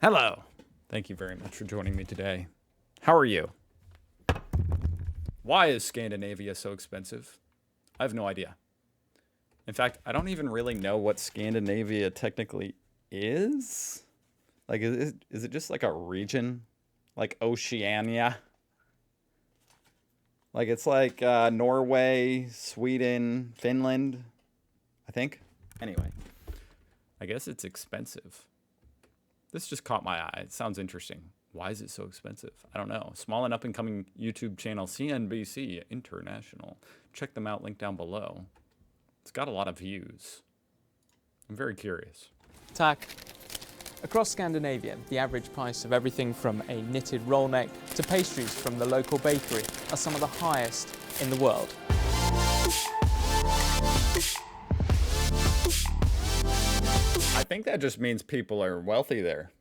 Hello. Thank you very much for joining me today. How are you? Why is Scandinavia so expensive? I have no idea. In fact, I don't even really know what Scandinavia technically is. Like, is it just like a region? Like Oceania? Like, it's like Norway, Sweden, Finland, I think. Anyway, I guess it's expensive. This just caught my eye. It sounds interesting. Why is it so expensive? I don't know. Small and up-and-coming YouTube channel, CNBC International. Check them out, link down below. It's got a lot of views. I'm very curious. Tack. Across Scandinavia, the average price of everything from a knitted roll neck to pastries from the local bakery are some of the highest in the world. I think that just means people are wealthy there.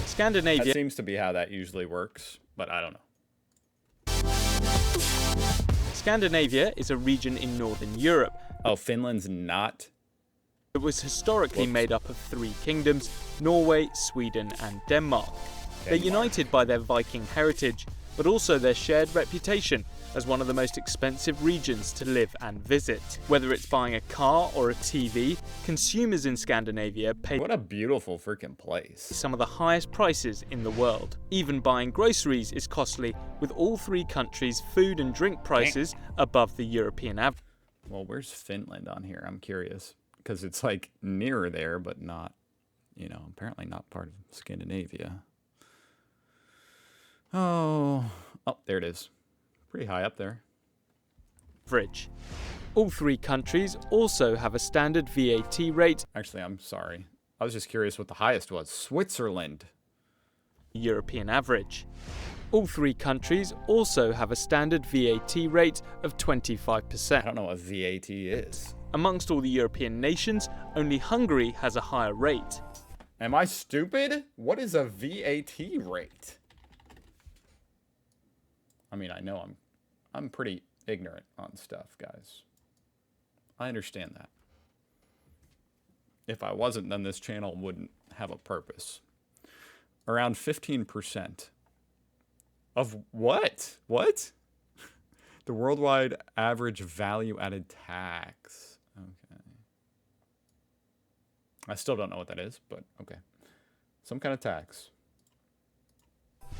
Scandinavia That seems to be how that usually works, but I don't know. Scandinavia is a region in Northern Europe. Oh, Finland's not? It was historically made up of three kingdoms: Norway, Sweden and Denmark. They're united by their Viking heritage, but also their shared reputation as one of the most expensive regions to live and visit. Whether it's buying a car or a TV, consumers in Scandinavia pay What a beautiful freaking place. some of the highest prices in the world. Even buying groceries is costly, with all three countries' food and drink prices above the European average. Well, where's Finland on here? I'm curious. Because it's like nearer there, but not, apparently not part of Scandinavia. Oh, there it is. Pretty high up there. All three countries also have a standard VAT rate. Actually, I'm sorry. I was just curious what the highest was. Switzerland. European average. All three countries also have a standard VAT rate of 25%. I don't know what VAT is. Amongst all the European nations, only Hungary has a higher rate. Am I stupid? What is a VAT rate? I mean, I know I'm pretty ignorant on stuff, guys. I understand that. If I wasn't, then this channel wouldn't have a purpose. Around 15%. Of what? What? The worldwide average value-added tax. Okay. I still don't know what that is, but okay. Some kind of tax.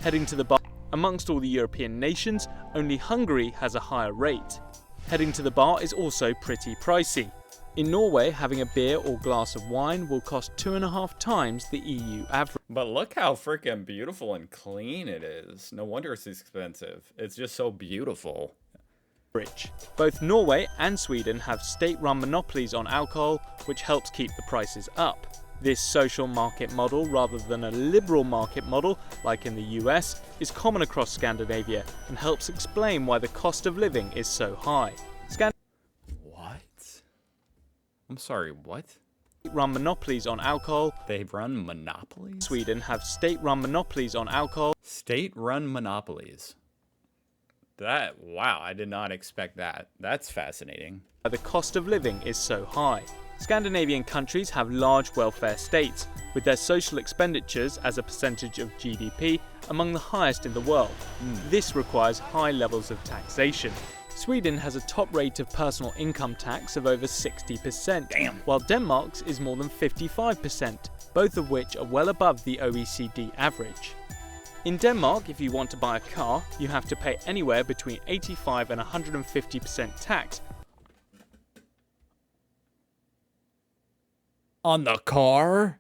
Heading to the bar. Amongst all the European nations, only Hungary has a higher rate. Heading to the bar is also pretty pricey. In Norway, having a beer or glass of wine will cost 2.5 times the EU average. But look how freaking beautiful and clean it is. No wonder it's expensive. It's just so beautiful. Both Norway and Sweden have state-run monopolies on alcohol, which helps keep the prices up. This social market model, rather than a liberal market model like in the US, is common across Scandinavia and helps explain why the cost of living is so high. What? I'm sorry, what? Run monopolies on alcohol. They run monopolies? Sweden have state-run monopolies on alcohol. State-run monopolies. Wow, I did not expect that. That's fascinating. The cost of living is so high. Scandinavian countries have large welfare states, with their social expenditures as a percentage of GDP among the highest in the world. This requires high levels of taxation. Sweden has a top rate of personal income tax of over 60%, while Denmark's is more than 55%, both of which are well above the OECD average. In Denmark, if you want to buy a car, you have to pay anywhere between 85 and 150% tax. On the car?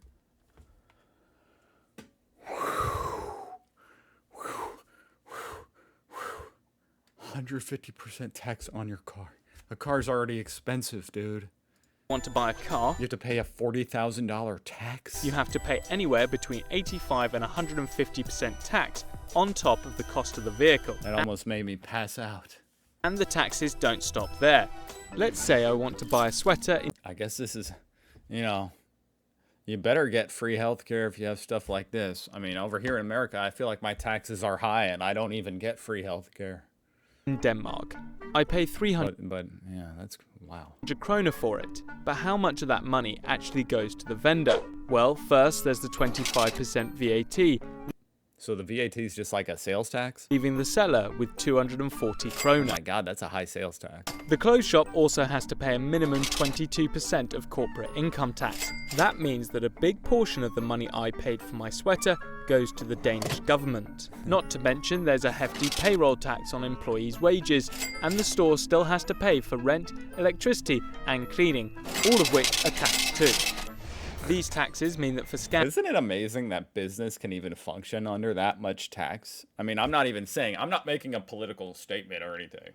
150% tax on your car. A car's already expensive, dude. Want to buy a car, You have to pay a $40,000 tax? you have to pay anywhere between 85 and 150% tax on top of the cost of the vehicle. That almost made me pass out. And the taxes don't stop there. Let's say I want to buy a sweater in I guess this is, you better get free healthcare if you have stuff like this. I mean, over here in America, I feel like my taxes are high and I don't even get free healthcare. in Denmark. I pay 300 But yeah, that's wow. kroner for it. But how much of that money actually goes to the vendor? Well, first there's the 25% VAT, So the VAT is just like a sales tax? leaving the seller with 240 Oh kroner. my god, that's a high sales tax. The clothes shop also has to pay a minimum 22% of corporate income tax. That means that a big portion of the money I paid for my sweater goes to the Danish government. Not to mention there's a hefty payroll tax on employees' wages, and the store still has to pay for rent, electricity and cleaning, all of which are taxed too. These taxes mean that for Isn't it amazing that business can even function under that much tax? I mean, I'm not making a political statement or anything.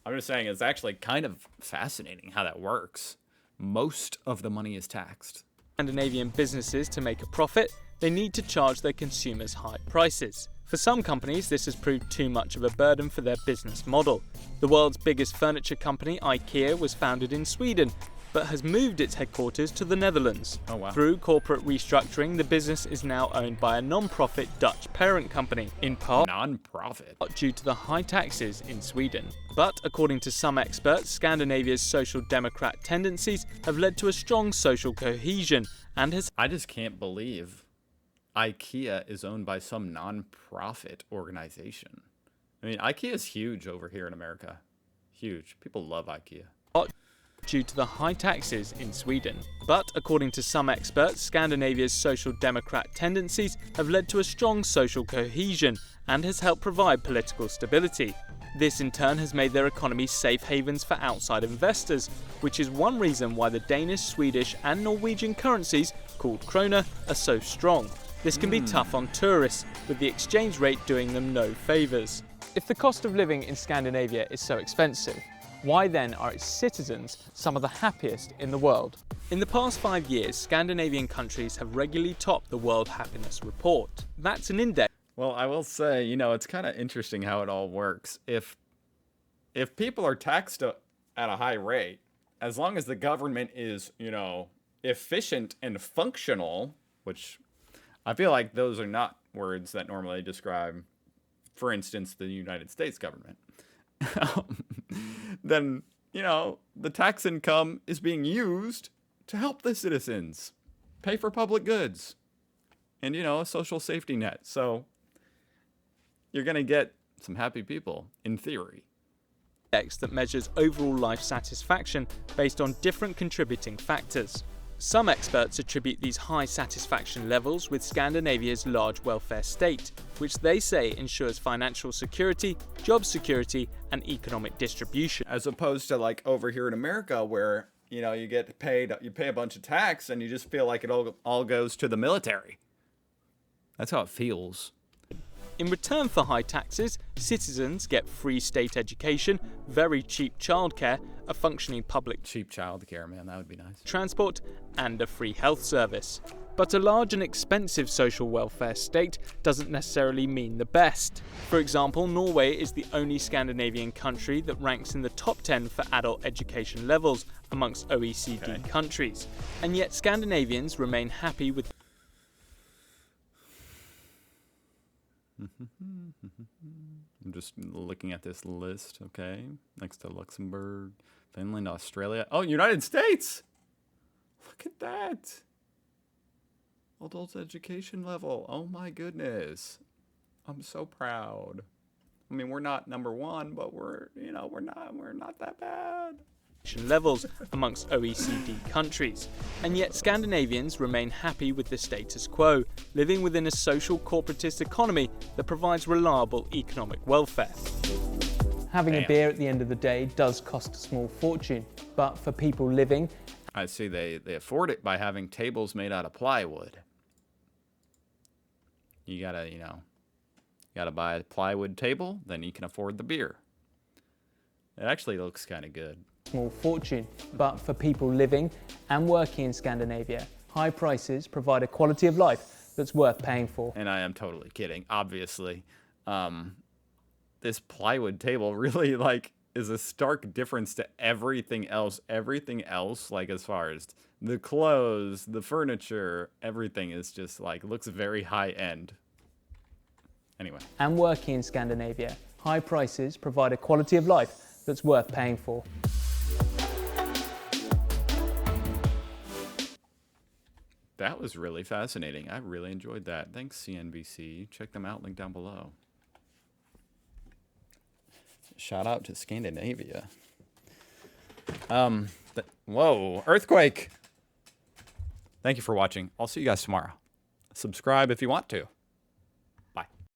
I'm just saying it's actually kind of fascinating how that works. Most of the money is taxed. Scandinavian businesses to make a profit, they need to charge their consumers high prices. For some companies, this has proved too much of a burden for their business model. The world's biggest furniture company, IKEA, was founded in Sweden, but has moved its headquarters to the Netherlands. Oh, wow. Through corporate restructuring, the business is now owned by a non-profit Dutch parent company, in part Non-profit. due to the high taxes in Sweden. But according to some experts, Scandinavia's social democrat tendencies have led to a strong social cohesion and has I just can't believe IKEA is owned by some non-profit organization. I mean, IKEA is huge over here in America. Huge. People love IKEA. due to the high taxes in Sweden. But according to some experts, Scandinavia's social democrat tendencies have led to a strong social cohesion and has helped provide political stability. This in turn has made their economy safe havens for outside investors, which is one reason why the Danish, Swedish and Norwegian currencies, called kroner, are so strong. This can be tough on tourists, with the exchange rate doing them no favours. If the cost of living in Scandinavia is so expensive, why then are its citizens some of the happiest in the world? In the past 5 years, Scandinavian countries have regularly topped the World Happiness Report. That's an index. Well, I will say, it's kind of interesting how it all works. If people are taxed at a high rate, as long as the government is, efficient and functional, which I feel like those are not words that normally describe, for instance, the United States government, then, the tax income is being used to help the citizens pay for public goods and, a social safety net. So you're going to get some happy people, in theory. That measures overall life satisfaction based on different contributing factors. Some experts attribute these high satisfaction levels with Scandinavia's large welfare state, which they say ensures financial security, job security, and economic distribution. As opposed to like over here in America where, you get paid, you pay a bunch of tax and you just feel like it all goes to the military. That's how it feels. In return for high taxes, citizens get free state education, very cheap childcare, a functioning public Cheap childcare, man, that would be nice. transport, and a free health service. But a large and expensive social welfare state doesn't necessarily mean the best. For example, Norway is the only Scandinavian country that ranks in the top 10 for adult education levels amongst OECD countries. And yet Scandinavians remain happy with I'm just looking at this list, okay? Next to Luxembourg, Finland, Australia. Oh, United States! Look at that! Adult education level. Oh my goodness. I'm so proud. I mean, we're not number one, but we're not that bad. levels amongst OECD countries. And yet Scandinavians remain happy with the status quo, living within a social corporatist economy that provides reliable economic welfare. Having a beer at the end of the day does cost a small fortune, but for people living... I see they afford it by having tables made out of plywood. You gotta buy a plywood table, then you can afford the beer. It actually looks kind of good. Small fortune, but for people living and working in Scandinavia, high prices provide a quality of life that's worth paying for. And I am totally kidding, obviously. This plywood table really is a stark difference to everything else. Everything else, as far as the clothes, the furniture, everything is just looks very high end. Anyway. And working in Scandinavia, high prices provide a quality of life that's worth paying for. That was really fascinating. I really enjoyed that. Thanks, CNBC. Check them out, link down below. Shout out to Scandinavia. Whoa, earthquake. Thank you for watching. I'll see you guys tomorrow. Subscribe if you want to.